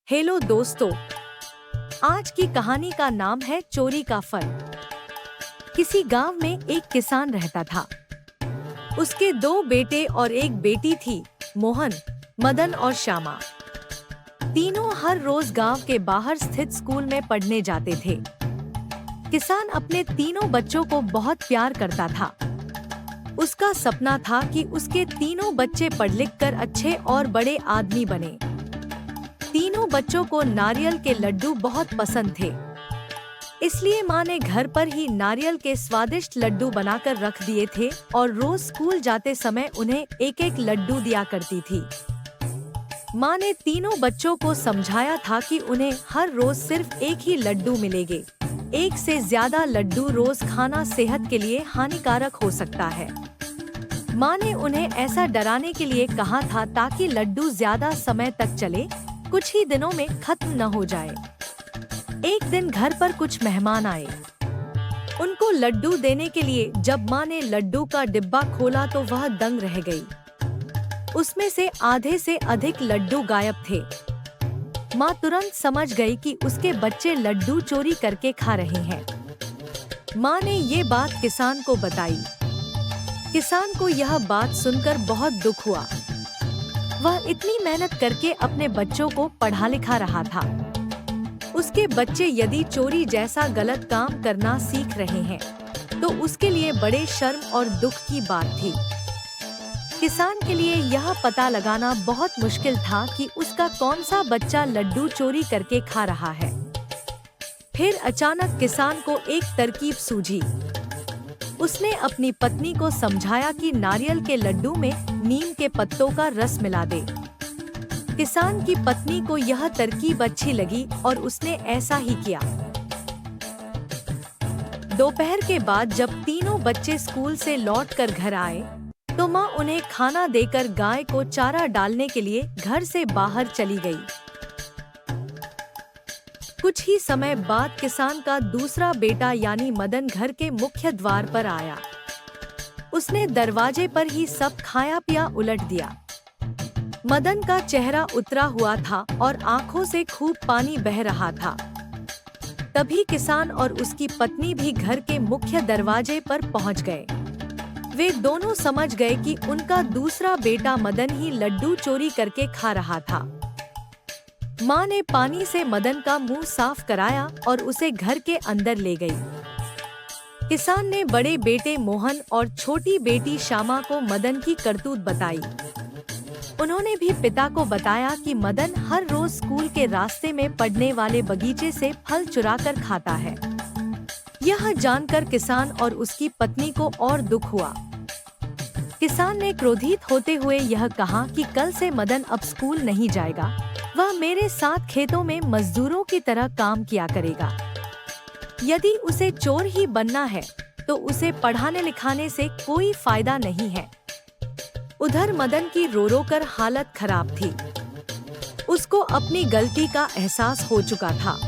Hello दोस्तों, आज की कहानी का नाम है चोरी का फल। किसी गांव में एक किसान रहता था। उसके दो बेटे और एक बेटी थी, मोहन, मदन और श्यामा। तीनों हर रोज गांव के बाहर स्थित स्कूल में पढ़ने जाते थे। किसान अपने तीनों बच्चों को बहुत प्यार करता था। उसका सपना था कि उसके तीनों बच्चे पढ़ लिख कर अच्छे और बड़े आदमी बने। तीनों बच्चों को नारियल के लड्डू बहुत पसंद थे, इसलिए माँ ने घर पर ही नारियल के स्वादिष्ट लड्डू बनाकर रख दिए थे और रोज स्कूल जाते समय उन्हें एक एक लड्डू दिया करती थी। माँ ने तीनों बच्चों को समझाया था कि उन्हें हर रोज सिर्फ एक ही लड्डू मिलेंगे। एक से ज्यादा लड्डू रोज खाना सेहत के लिए हानिकारक हो सकता है। माँ ने उन्हें ऐसा डराने के लिए कहा था ताकि लड्डू ज्यादा समय तक चले, कुछ ही दिनों में खत्म न हो जाए। एक दिन घर पर कुछ मेहमान आए। उनको लड्डू देने के लिए जब माँ ने लड्डू का डिब्बा खोला तो वह दंग रह गई। उसमें से आधे से अधिक लड्डू गायब थे। माँ तुरंत समझ गई कि उसके बच्चे लड्डू चोरी करके खा रहे हैं। माँ ने ये बात किसान को बताई। किसान को यह बात सुनकर बहुत दुख हुआ। वह इतनी मेहनत करके अपने बच्चों को पढ़ा लिखा रहा था। उसके बच्चे यदि चोरी जैसा गलत काम करना सीख रहे हैं तो उसके लिए बड़े शर्म और दुख की बात थी। किसान के लिए यह पता लगाना बहुत मुश्किल था कि उसका कौन सा बच्चा लड्डू चोरी करके खा रहा है। फिर अचानक किसान को एक तरकीब सूझी। उसने अपनी पत्नी को समझाया कि नारियल के लड्डू में नीम के पत्तों का रस मिला दे। किसान की पत्नी को यह तरकीब अच्छी लगी और उसने ऐसा ही किया। दोपहर के बाद जब तीनों बच्चे स्कूल से लौटकर घर आए तो माँ उन्हें खाना देकर गाय को चारा डालने के लिए घर से बाहर चली गई। कुछ ही समय बाद किसान का दूसरा बेटा यानी मदन घर के मुख्य द्वार पर आया। उसने दरवाजे पर ही सब खाया पिया उलट दिया। मदन का चेहरा उतरा हुआ था और आंखों से खूब पानी बह रहा था। तभी किसान और उसकी पत्नी भी घर के मुख्य दरवाजे पर पहुंच गए। वे दोनों समझ गए कि उनका दूसरा बेटा मदन ही लड्डू चोरी करके खा रहा था। माँ ने पानी से मदन का मुंह साफ कराया और उसे घर के अंदर ले गई। किसान ने बड़े बेटे मोहन और छोटी बेटी श्यामा को मदन की करतूत बताई। उन्होंने भी पिता को बताया कि मदन हर रोज स्कूल के रास्ते में पड़ने वाले बगीचे से फल चुराकर खाता है। यह जानकर किसान और उसकी पत्नी को और दुख हुआ। किसान ने क्रोधित होते हुए यह कहा कि कल से मदन अब स्कूल नहीं जाएगा। वह मेरे साथ खेतों में मजदूरों की तरह काम किया करेगा। यदि उसे चोर ही बनना है तो उसे पढ़ाने लिखाने से कोई फायदा नहीं है। उधर मदन की रो रो कर हालत खराब थी। उसको अपनी गलती का एहसास हो चुका था।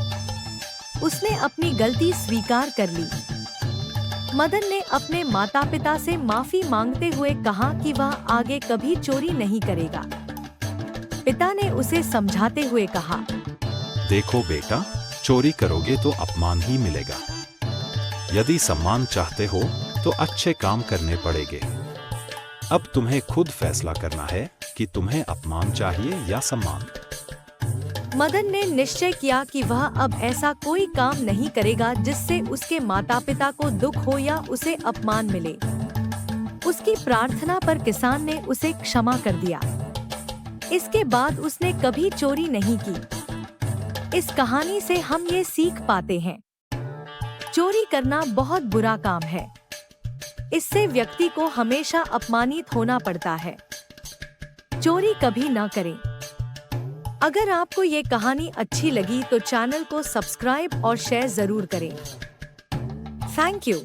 उसने अपनी गलती स्वीकार कर ली। मदन ने अपने माता पिता से माफी मांगते हुए कहा कि वह आगे कभी चोरी नहीं करेगा। पिता ने उसे समझाते हुए कहा, देखो बेटा, चोरी करोगे तो अपमान ही मिलेगा। यदि सम्मान चाहते हो तो अच्छे काम करने पड़ेंगे। अब तुम्हें खुद फैसला करना है कि तुम्हें अपमान चाहिए या सम्मान। मदन ने निश्चय किया कि वह अब ऐसा कोई काम नहीं करेगा जिससे उसके माता पिता को दुख हो या उसे अपमान मिले। उसकी प्रार्थना पर किसान ने उसे क्षमा कर दिया। इसके बाद उसने कभी चोरी नहीं की। इस कहानी से हम ये सीख पाते हैं, चोरी करना बहुत बुरा काम है। इससे व्यक्ति को हमेशा अपमानित होना पड़ता है। चोरी कभी ना करें। अगर आपको ये कहानी अच्छी लगी तो चैनल को सब्सक्राइब और शेयर जरूर करें। Thank you.